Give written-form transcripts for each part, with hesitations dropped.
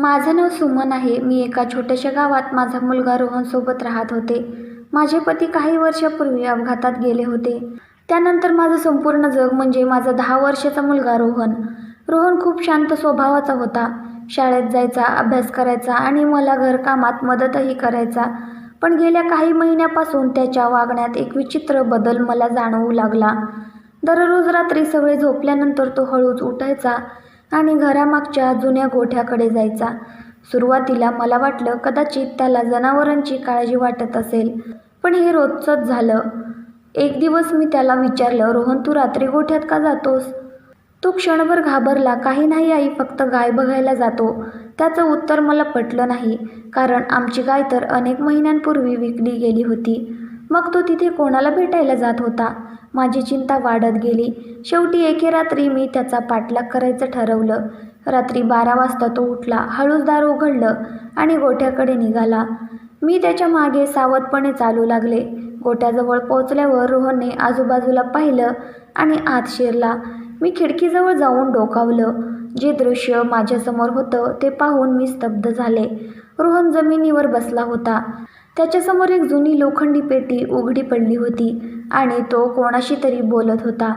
माझं नाव सुमन आहे. मी एका छोट्याशा गावात माझा मुलगा रोहनसोबत राहत होते. माझे पती काही वर्षापूर्वी अपघातात गेले होते. त्यानंतर माझं संपूर्ण जग म्हणजे माझा 10 वर्षाचा मुलगा रोहन. रोहन खूप शांत स्वभावाचा होता. शाळेत जायचा, अभ्यास करायचा आणि मला घरकामात मदतही करायचा. पण गेल्या काही महिन्यापासून त्याच्या वागण्यात एक विचित्र बदल मला जाणवू लागला. दररोज रात्री सगळे झोपल्यानंतर तो हळूच उठायचा आणि घरामागच्या जुन्या गोठ्याकडे जायचा. सुरुवातीला मला वाटलं कदाचित त्याला जनावरांची काळजी वाटत असेल, पण हे रोजचंच झालं. एक दिवस मी त्याला विचारलं, रोहन, तू रात्री गोठ्यात का जातोस? तो क्षणभर घाबरला. काही नाही आई, फक्त गाय बघायला जातो. त्याचं उत्तर मला पटलं नाही, कारण आमची गाय तर अनेक महिन्यांपूर्वी विकली गेली होती. मग तो तिथे कोणाला भेटायला जात होता? माझी चिंता वाढत गेली. शेवटी एके रात्री मी त्याचा पाठलाग करायचं ठरवलं. रात्री 12 वाजता तो उठला, हळूच दार उघडलं आणि गोठ्याकडे निघाला. मी त्याच्या मागे सावधपणे चालू लागले. गोठ्याजवळ पोहोचल्यावर रोहनने आजूबाजूला पाहिलं आणि आत शिरला. मी खिडकीजवळ जाऊन डोकावलं. जे दृश्य माझ्यासमोर होतं ते पाहून मी स्तब्ध झाले. रोहन जमिनीवर बसला होता. त्याच्यासमोर एक जुनी लोखंडी पेटी उघडी पडली होती आणि तो कोणाशी तरी बोलत होता.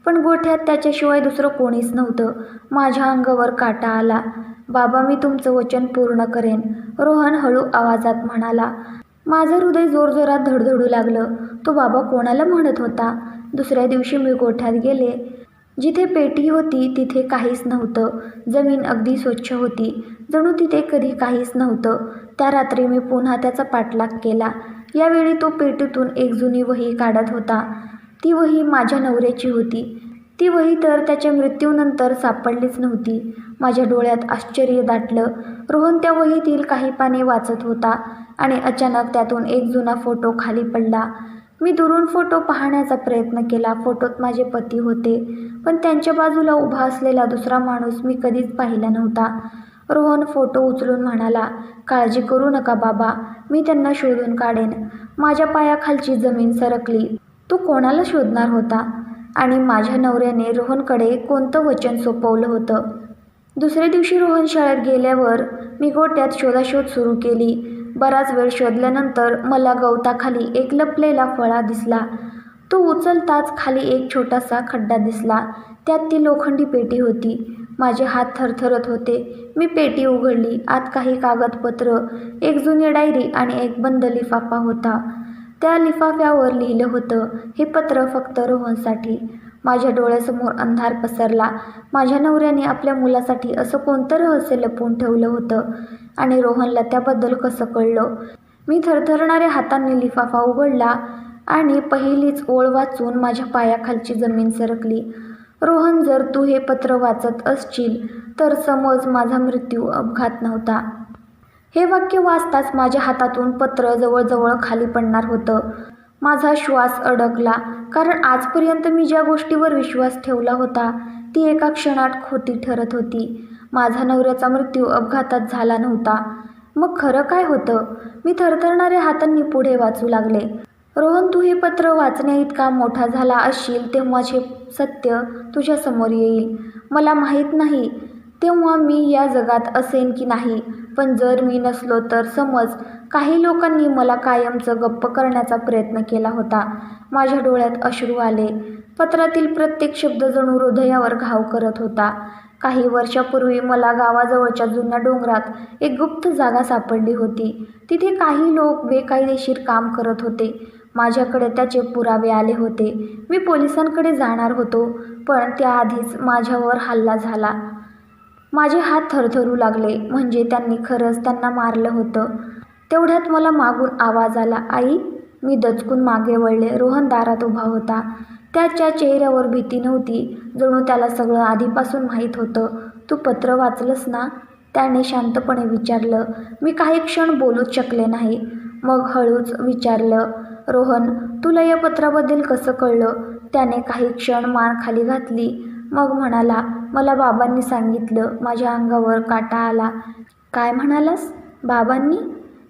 पण गोठ्यात त्याच्याशिवाय दुसरं कोणीच नव्हतं. माझ्या अंगावर काटा आला. बाबा, मी तुमचं वचन पूर्ण करेन, रोहन हळू आवाजात म्हणाला. माझं हृदय जोरजोरात धडधडू लागलं. तो बाबा कोणाला म्हणत होता? दुसऱ्या दिवशी मी गोठ्यात गेले. जिथे पेटी होती तिथे काहीच नव्हतं. जमीन अगदी स्वच्छ होती, जणू तिथे कधी काहीच नव्हतं. त्या रात्री मी पुन्हा त्याचा पाठलाग केला. यावेळी तो पेटीतून एक जुनी वही काढत होता. ती वही माझ्या नवऱ्याची होती. ती वही तर त्याच्या मृत्यूनंतर सापडलीच नव्हती. माझ्या डोळ्यात आश्चर्य दाटलं. रोहन त्या वहीतील काही पाने वाचत होता आणि अचानक त्यातून एक जुना फोटो खाली पडला. मी दुरून फोटो पाहण्याचा प्रयत्न केला. फोटोत माझे पती होते, पण त्यांच्या बाजूला उभा असलेला दुसरा माणूस मी कधीच पाहिला नव्हता. रोहन फोटो उचलून म्हणाला, काळजी करू नका बाबा, मी त्यांना शोधून काढेन. माझ्या पायाखालची जमीन सरकली. तो कोणाला शोधणार होता? आणि माझ्या नवऱ्याने रोहनकडे कोणतं वचन सोपवलं होतं? दुसऱ्या दिवशी रोहन शाळेत गेल्यावर मी गोठ्यात शोधाशोध सुरू केली. बराच वेळ शोधल्यानंतर मला गवताखाली एक लपलेला फळा दिसला. तो उचलताच खाली एक छोटासा खड्डा दिसला. त्यात ती लोखंडी पेटी होती. माझे हात थरथरत होते. मी पेटी उघडली. आत काही कागदपत्र, एक जुनी डायरी आणि एक बंद लिफाफा होता. त्या लिफाफ्यावर लिहिलं होतं, हे पत्र फक्त रोहनसाठी. माझ्या डोळ्यासमोर अंधार पसरला. माझ्या नवऱ्याने आपल्या मुलासाठी असं कोणतं रहस्य लपवून ठेवलं होतं आणि रोहनला त्याबद्दल कसं कळलं? मी थरथरणाऱ्या हातांनी लिफाफा उघडला आणि पहिलीच ओळ वाचून माझ्या पायाखालची जमीन सरकली. रोहन, जर तू हे पत्र वाचत असशील तर समज माझा मृत्यू अपघात नव्हता. हे वाक्य वाचताच माझ्या हातातून पत्र जवळजवळ खाली पडणार होतं. माझा श्वास अडकला, कारण आजपर्यंत मी ज्या गोष्टीवर विश्वास ठेवला होता ती एका क्षणात खोटी ठरत होती. माझा नवऱ्याचा मृत्यू अपघातात झाला नव्हता. मग खरं काय होतं? मी थरथरणाऱ्या हातांनी पुढे वाचू लागले. रोहन, तू हे पत्र वाचण्याइतका मोठा झाला असशील तेव्हाचे सत्य तुझ्या समोर येईल. मला माहीत नाही तेव्हा मी या जगात असेन की नाही, पण जर मी नसलो तर समज काही लोकांनी मला कायमचं गप्प करण्याचा प्रयत्न केला होता. माझ्या डोळ्यात अश्रू आले. पत्रातील प्रत्येक शब्द जणू हृदयावर घाव करत होता. काही वर्षापूर्वी मला गावाजवळच्या जुन्या डोंगरात एक गुप्त जागा सापडली होती. तिथे काही लोक बेकायदेशीर काम करत होते. माझ्याकडे त्याचे पुरावे आले होते. मी पोलिसांकडे जाणार होतो, पण त्याआधीच माझ्यावर हल्ला झाला. माझे हात थरथरू लागले. म्हणजे त्यांनी खरंच त्यांना मारलं होतं. तेवढ्यात मला मागून आवाज आला, आई. मी दचकून मागे वळले. रोहन दारात उभा होता. त्याच्या चेहऱ्यावर भीती नव्हती, जणू त्याला सगळं आधीपासून माहीत होतं. तू पत्र वाचलंस ना? त्याने शांतपणे विचारलं. मी काही क्षण बोलूच शकले नाही. मग हळूच विचारलं, रोहन, तुला या पत्राबद्दल कसं कळलं? त्याने काही क्षण मान खाली घातली. मग म्हणाला, मला बाबांनी सांगितलं. माझ्या अंगावर काटा आला. काय म्हणालास? बाबांनी?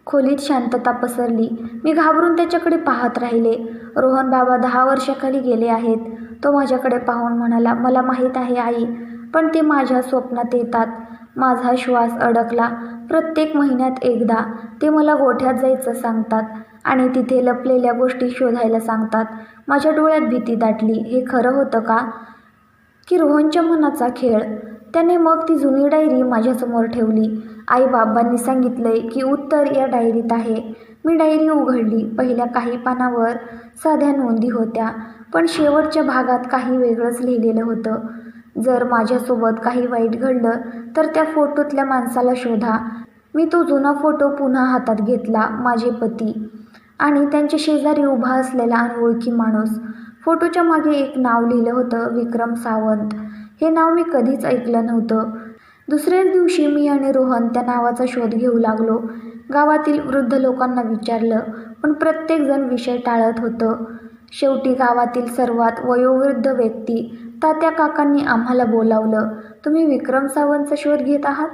खोलीत शांतता पसरली. मी घाबरून त्याच्याकडे पाहत राहिले. रोहन, बाबा 10 वर्षाखाली गेले आहेत. तो माझ्याकडे पाहून म्हणाला, मला माहीत आहे आई, पण ते माझ्या स्वप्नात येतात. माझा श्वास अडकला. प्रत्येक महिन्यात एकदा ते मला गोठ्यात जायचं सांगतात आणि तिथे लपलेल्या गोष्टी शोधायला सांगतात. माझ्या डोळ्यात भीती दाटली. हे खरं होतं का, की रोहनच्या मनाचा खेळ? त्याने मग ती जुनी डायरी माझ्यासमोर ठेवली. आई-बाबांनी सांगितलंय की उत्तर या डायरीत आहे. मी डायरी उघडली. पहिल्या काही पानावर साध्या नोंदी होत्या, पण शेवटच्या भागात काही वेगळंच लिहिलेलं होतं. जर माझ्यासोबत काही वाईट घडलं तर त्या फोटोतल्या माणसाला शोधा. मी तो जुना फोटो पुन्हा हातात घेतला. माझे पती आणि त्यांच्या शेजारी उभा असलेला अनोळखी माणूस. फोटोच्या मागे एक नाव लिहिलं होतं, विक्रम सावंत. हे नाव मी कधीच ऐकलं नव्हतं. दुसऱ्याच दिवशी मी आणि रोहन त्या नावाचा शोध घेऊ लागलो. गावातील वृद्ध लोकांना विचारलं, पण प्रत्येकजण विषय टाळत होतं. शेवटी गावातील सर्वात वयोवृद्ध व्यक्ती तात्या काकांनी आम्हाला बोलावलं. तुम्ही विक्रम सावंतचा शोध घेत आहात?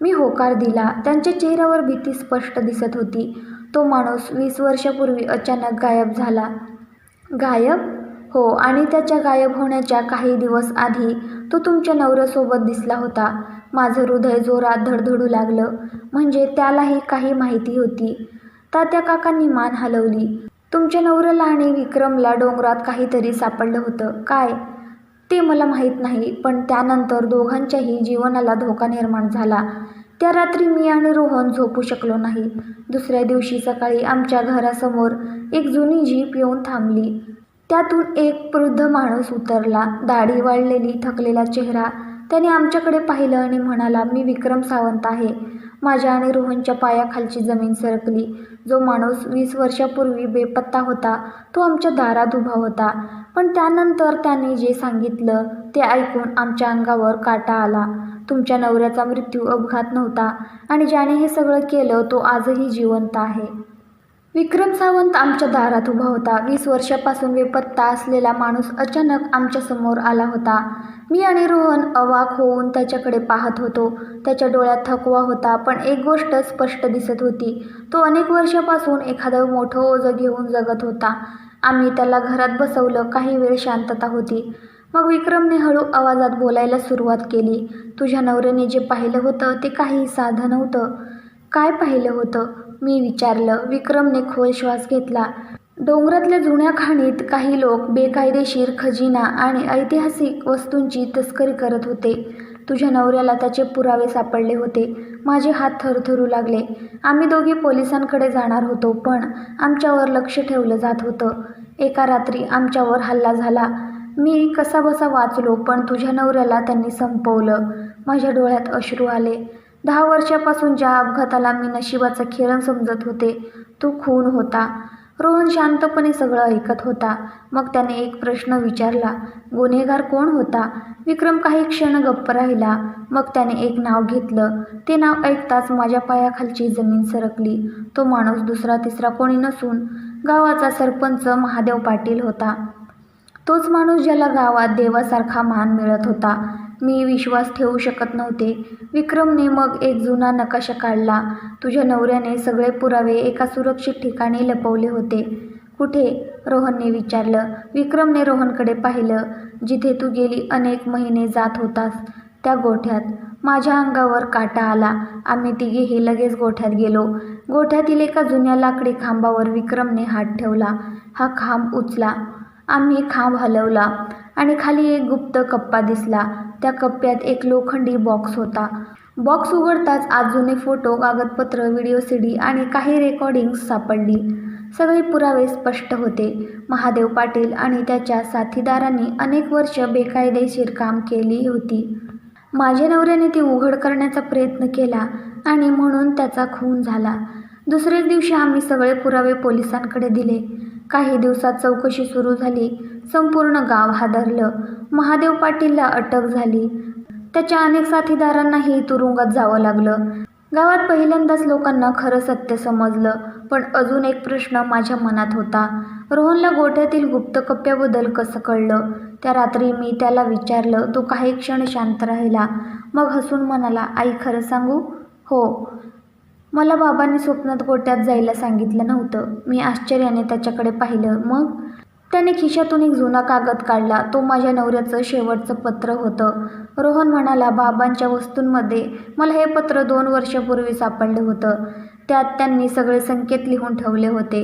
मी होकार दिला. त्यांच्या चेहऱ्यावर भीती स्पष्ट दिसत होती. तो माणूस 20 वर्षापूर्वी अचानक गायब झाला. गायब? हो, आणि त्याच्या गायब होण्याच्या काही दिवस आधी तो तुमच्या नवऱ्यासोबत दिसला होता. माझं हृदय जोरात धडधडू लागलं. म्हणजे त्यालाही काही माहिती होती. तात्या काकांनी मान हलवली. तुमच्या नवऱ्याला आणि विक्रमला डोंगरात काहीतरी सापडलं होतं. काय? ते मला माहीत नाही, पण त्यानंतर दोघांच्याही जीवनाला धोका निर्माण झाला. त्या रात्री मी आणि रोहन झोपू शकलो नाही. दुसऱ्या दिवशी सकाळी आमच्या घरासमोर एक जुनी जीप येऊन थांबली. त्यातून एक वृद्ध माणूस उतरला. दाढी वाढलेली, थकलेला चेहरा. त्याने आमच्याकडे पाहिलं आणि म्हणाला, मी विक्रम सावंत आहे. माझ्या आणि रोहनच्या पायाखालची जमीन सरकली. जो माणूस 20 वर्षापूर्वी बेपत्ता होता तो आमच्या दारात उभा होता. पण त्यानंतर त्याने जे सांगितलं ते ऐकून आमच्या अंगावर काटा आला. तुमच्या नवऱ्याचा मृत्यू अपघात नव्हता आणि ज्याने हे सगळं केलं तो आजही जिवंत आहे. विक्रम सावंत आमच्या दारात उभा होता. 20 वर्षापासून बेपत्ता असलेला माणूस अचानक आमच्यासमोर आला होता. मी आणि रोहन अवाक होऊन त्याच्याकडे पाहत होतो. त्याच्या डोळ्यात थकवा होता, पण एक गोष्ट स्पष्ट दिसत होती. तो अनेक वर्षापासून एखादं मोठं ओझं घेऊन जगत होता. आम्ही त्याला घरात बसवलं. काही वेळ शांतता होती. मग विक्रमने हळू आवाजात बोलायला सुरुवात केली. तुझ्या नवऱ्याने जे पाहिलं होतं ते काही साधं नव्हतं. काय पाहिलं होतं? मी विचारलं. विक्रमने खोल श्वास घेतला. डोंगरातल्या जुन्या खाणीत काही लोक बेकायदेशीर खजिना आणि ऐतिहासिक वस्तूंची तस्करी करत होते. तुझ्या नवऱ्याला त्याचे पुरावे सापडले होते. माझे हात थरथरू लागले. आम्ही दोघे पोलिसांकडे जाणार होतो, पण आमच्यावर लक्ष ठेवलं जात होतं. एका रात्री आमच्यावर हल्ला झाला. मी कसाबसा वाचलो, पण तुझ्या नवऱ्याला त्यांनी संपवलं. माझ्या डोळ्यात अश्रू आले. 10 वर्षापासून ज्या अपघाताला मी नशिबाचा खेळ समजत होते तो खून होता. रोहन शांतपणे सगळं ऐकत होता. मग त्याने एक प्रश्न विचारला, गुन्हेगार कोण होता? विक्रम काही क्षण गप्प राहिला. मग त्याने एक नाव घेतलं. ते नाव ऐकताच माझ्या पायाखालची जमीन सरकली. तो माणूस दुसरा तिसरा कोणी नसून गावाचा सरपंच महादेव पाटील होता. तोच माणूस ज्याला गावात देवासारखा मान मिळत होता. मी विश्वास ठेवू शकत नव्हते. विक्रमने मग एक जुना नकाशा काढला. तुझ्या नवऱ्याने सगळे पुरावे एका सुरक्षित ठिकाणी लपवले होते. कुठे? रोहनने विचारलं. विक्रमने रोहनकडे पाहिलं. जिथे तू गेली अनेक महिने जात होतास, त्या गोठ्यात. माझ्या अंगावर काटा आला. आम्ही तिघेही लगेच गोठ्यात गेलो. गोठ्यातील एका जुन्या लाकडी खांबावर विक्रमने हात ठेवला. हा खांब उचला. आम्ही खांब हलवला आणि खाली एक गुप्त कप्पा दिसला. त्या कप्प्यात एक लोखंडी बॉक्स होता. बॉक्स उघडताच आत जुने फोटो, कागदपत्र, व्हिडिओ सीडी आणि काही रेकॉर्डिंग्स सापडली. सगळे पुरावे स्पष्ट होते. महादेव पाटील आणि त्याच्या साथीदारांनी अनेक वर्ष बेकायदेशीर काम केली होती. माझ्या नवऱ्याने ती उघड करण्याचा प्रयत्न केला आणि म्हणून त्याचा खून झाला. दुसऱ्याच दिवशी आम्ही सगळे पुरावे पोलिसांकडे दिले. काही दिवसात चौकशी सुरू झाली. संपूर्ण गाव हादरलं. महादेव पाटीलला अटक झाली. त्याच्या अनेक साथीदारांनाही तुरुंगात जावं लागलं. गावात पहिल्यांदाच लोकांना खरं सत्य समजलं. पण अजून एक प्रश्न माझ्या मनात होता. रोहनला गोठ्यातील गुप्त कप्प्याबद्दल कसं कळलं? त्या रात्री मी त्याला विचारलं. तो काही क्षण शांत राहिला. मग हसून म्हणाला, आई खरं सांगू? हो, मला बाबांनी स्वप्नात गोठ्यात जायला सांगितलं नव्हतं. मी आश्चर्याने त्याच्याकडे पाहिलं. मग? त्याने खिशातून एक जुना कागद काढला. तो माझ्या नवऱ्याचं शेवटचं पत्र होतं. रोहन म्हणाला, बाबांच्या वस्तूंमध्ये मला हे पत्र 2 वर्षापूर्वी सापडलं होतं. त्यात त्यांनी सगळे संकेत लिहून ठेवले होते.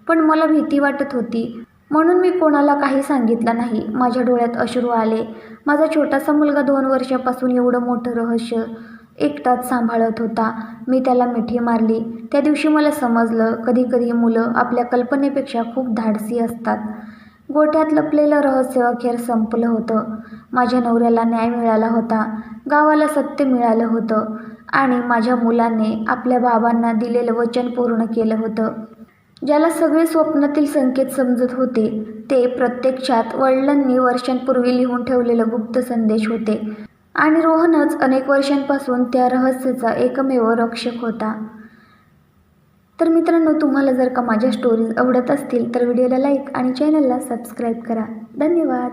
पण मला भीती वाटत होती, म्हणून मी कोणाला काही सांगितलं नाही. माझ्या डोळ्यात अश्रू आले. माझा छोटासा मुलगा 2 वर्षापासून एवढं मोठं रहस्य एकटाच सांभाळत होता. मी त्याला मिठी मारली. त्या दिवशी मला समजलं, कधीकधी मुलं आपल्या कल्पनेपेक्षा खूप धाडसी असतात. गोठ्यात लपलेलं रहस्य अखेर संपलं होतं. माझ्या नवऱ्याला न्याय मिळाला होता, गावाला सत्य मिळालं होतं आणि माझ्या मुलाने आपल्या बाबांना दिलेलं वचन पूर्ण केलं होतं. ज्याला सगळे स्वप्नातील संकेत समजत होते, ते प्रत्यक्षात वडिलांनी वर्षांपूर्वी लिहून ठेवलेलं गुप्त संदेश होते आणि रोहनच अनेक वर्षांपासून त्या रहस्याचा एकमेव रक्षक होता. तर मित्रांनो, तुम्हाला जर का माझ्या स्टोरीज आवडत असतील तर व्हिडिओला लाईक आणि चॅनलला सबस्क्राईब करा. धन्यवाद.